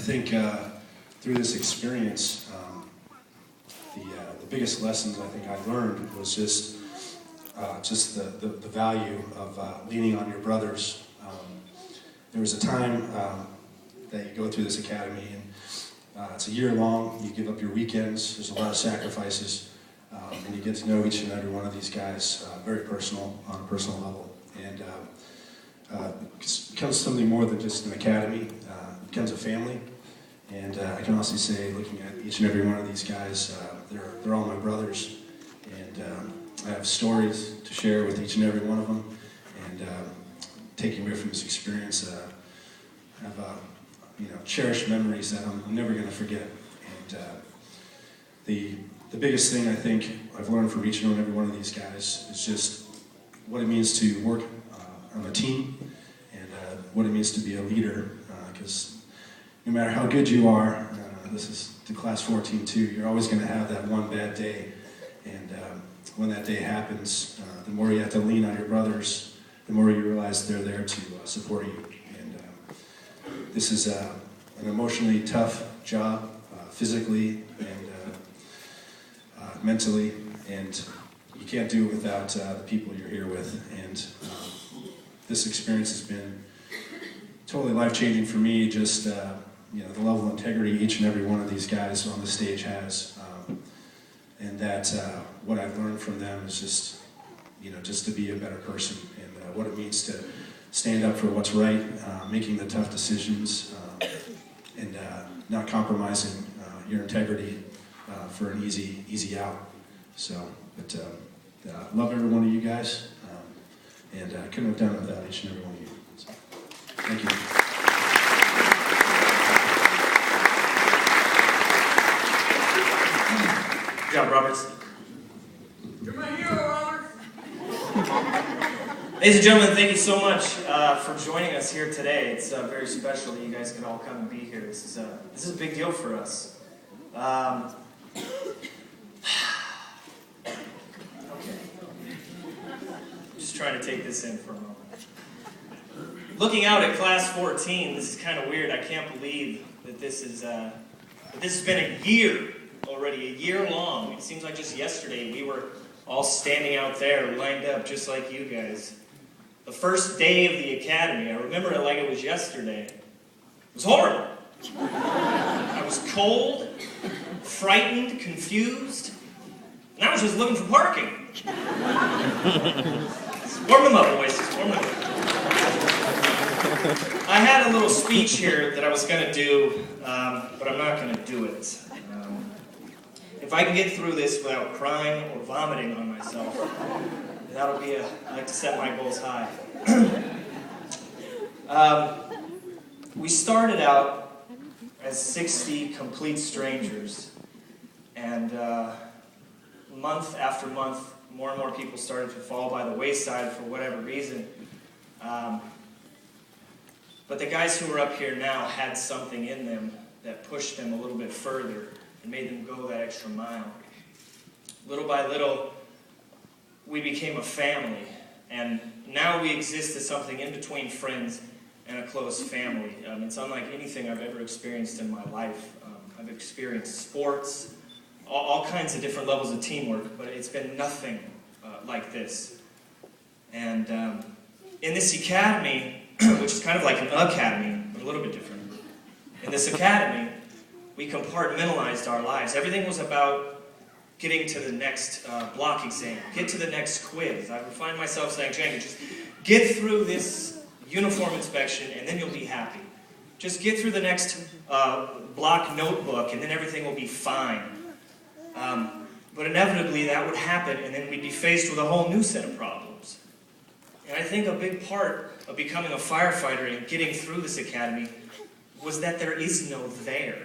think through this experience, the biggest lessons I think I learned was just the value of leaning on your brothers. There was a time that you go through this academy, and it's a year long. You give up your weekends. There's a lot of sacrifices, and you get to know each and every one of these guys very personal, on a personal level. And it becomes something more than just an academy. It becomes a family. And I can honestly say, looking at each and every one of these guys, they're all my brothers. And I have stories to share with each and every one of them. And taking away from this experience, I have cherished memories that I'm never going to forget. And the biggest thing I think I've learned from each and every one of these guys is just what it means to work on a team, and what it means to be a leader, because no matter how good you are, this is to class 14 too, you're always going to have that one bad day. And when that day happens, the more you have to lean on your brothers, the more you realize they're there to support you. And this is an emotionally tough job, physically and mentally, and you can't do it without the people you're here with. And this experience has been totally life-changing for me, just the level of integrity each and every one of these guys on the stage has, and that what I've learned from them is just to be a better person, and what it means to stand up for what's right, making the tough decisions, and not compromising your integrity for an easy out. So, but love every one of you guys, and I couldn't have done it without each and every one of you. So, thank you. Good job, Roberts. You're my hero, Robert. Ladies and gentlemen, thank you so much for joining us here today. It's very special that you guys can all come and be here. This is a big deal for us. Okay. Just trying to take this in for a moment. Looking out at class 14, this is kind of weird. I can't believe that this has been a year already, a year long. It seems like just yesterday we were all standing out there, lined up, just like you guys. The first day of the academy, I remember it like it was yesterday. It was horrible. I was cold, frightened, confused, and I was just looking for parking. Warm them up, boys. Just warm them up. I had a little speech here that I was going to do, but I'm not going to do it. If I can get through this without crying or vomiting on myself, that'll be I like to set my goals high. We started out as 60 complete strangers, and month after month, more and more people started to fall by the wayside for whatever reason. But the guys who are up here now had something in them that pushed them a little bit further and made them go that extra mile. Little by little, we became a family, and now we exist as something in between friends and a close family. It's unlike anything I've ever experienced in my life. I've experienced sports, all kinds of different levels of teamwork, but it's been nothing like this. And in this academy, which is kind of like an academy, but a little bit different, in this academy, we compartmentalized our lives. Everything was about getting to the next block exam, get to the next quiz. I would find myself saying, Jane, just get through this uniform inspection and then you'll be happy. Just get through the next block notebook and then everything will be fine. But inevitably that would happen, and then we'd be faced with a whole new set of problems. And I think a big part of becoming a firefighter and getting through this academy was that there is no there.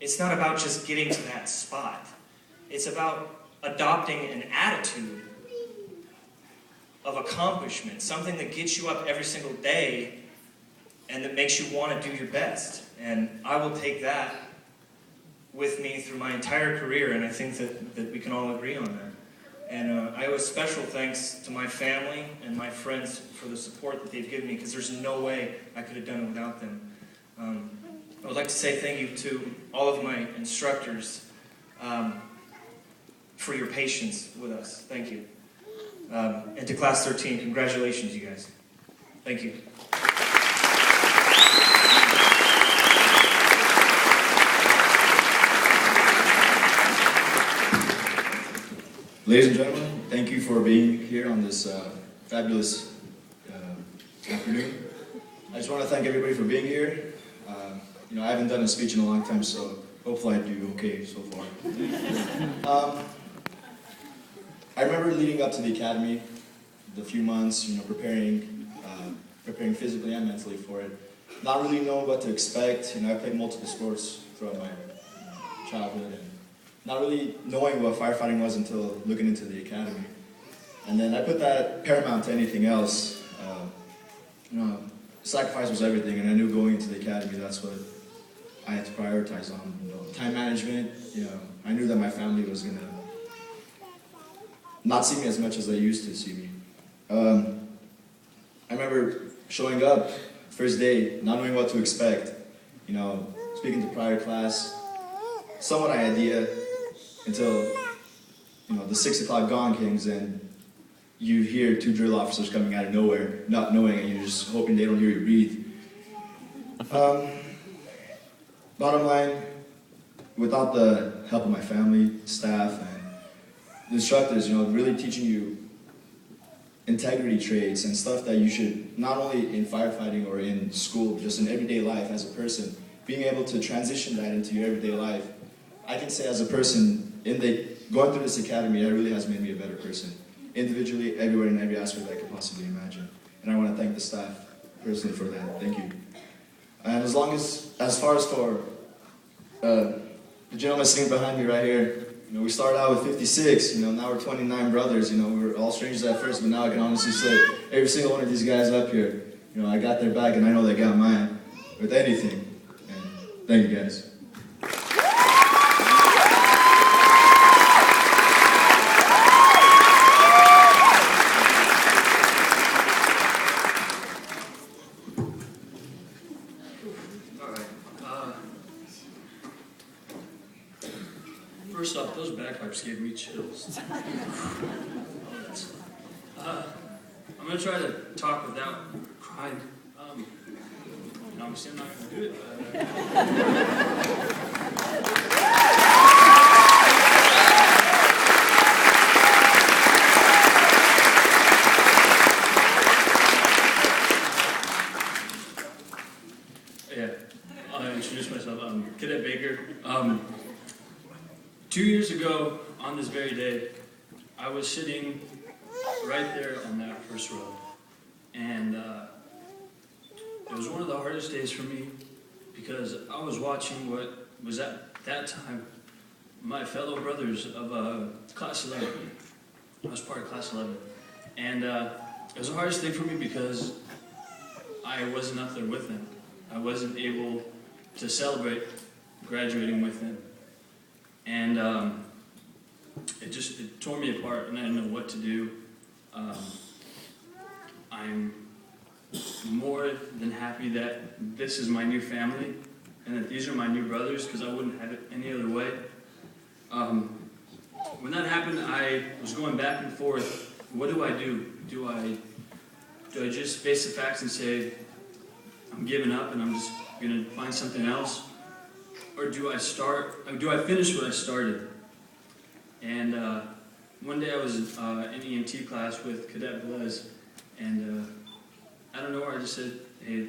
It's not about just getting to that spot. It's about adopting an attitude of accomplishment, something that gets you up every single day and that makes you want to do your best. And I will take that with me through my entire career, and I think that we can all agree on that. And I owe a special thanks to my family and my friends for the support that they've given me, because there's no way I could have done it without them. I would like to say thank you to all of my instructors for your patience with us. Thank you. And to Class 13, congratulations, you guys. Thank you. Ladies and gentlemen, thank you for being here on this fabulous afternoon. I just want to thank everybody for being here. I haven't done a speech in a long time, so hopefully I do okay so far. I remember leading up to the academy, the few months, preparing physically and mentally for it. Not really knowing what to expect. I played multiple sports throughout my childhood, and not really knowing what firefighting was until looking into the academy. And then I put that paramount to anything else. Sacrifice was everything, and I knew going into the academy, that's what I had to prioritize on. Time management. I knew that my family was gonna not see me as much as they used to see me. I remember showing up first day, not knowing what to expect. Speaking to prior class, somewhat an idea until the 6 o'clock gong kings and you hear 2 drill officers coming out of nowhere, not knowing, and you're just hoping they don't hear you breathe. Bottom line, without the help of my family, staff, and the instructors, really teaching you integrity traits and stuff that you should, not only in firefighting or in school, but just in everyday life as a person, being able to transition that into your everyday life. I can say as a person, going through this academy, it really has made me a better person. Individually, everywhere, in every aspect I could possibly imagine. And I want to thank the staff personally for that. Thank you. And as far as for the gentleman sitting behind me right here, we started out with 56, now we're 29 brothers, we were all strangers at first, but now I can honestly say, every single one of these guys up here, I got their back and I know they got mine with anything. And thank you guys. First off, those bagpipes gave me chills. I'm going to try to talk without crying. Obviously I'm not going to do it. I'll introduce myself. I'm Cadet Baker. 2 years ago, on this very day, I was sitting right there on that first row. And it was one of the hardest days for me because I was watching what was at that time my fellow brothers of Class 11. I was part of Class 11. And it was the hardest thing for me because I wasn't up there with them. I wasn't able to celebrate graduating with them. And it tore me apart, and I didn't know what to do. I'm more than happy that this is my new family, and that these are my new brothers, because I wouldn't have it any other way. When that happened, I was going back and forth. What do I do? Do I just face the facts and say, I'm giving up and I'm just going to find something else? Or do I finish what I started? And one day I was in EMT class with Cadet Blaise, and I don't know where I just said, hey,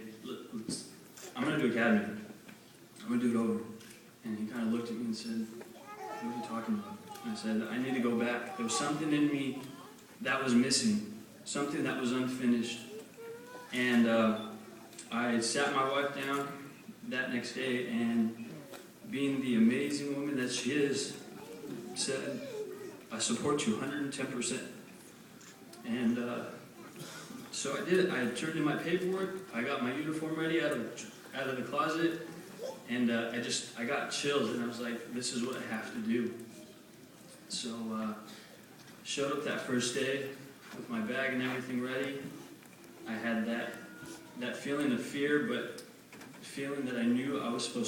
I'm going to do academy. I'm going to do it over. And he kind of looked at me and said, what are you talking about? And I said, I need to go back. There was something in me that was missing, something that was unfinished. And I sat my wife down that next day, and being the amazing woman that she is, said, I support you 110%. And so I did. I turned in my paperwork. I got my uniform ready out of the closet, and I got chills, and I was like, this is what I have to do. So showed up that first day with my bag and everything ready. I had that feeling of fear, but feeling that I knew I was supposed to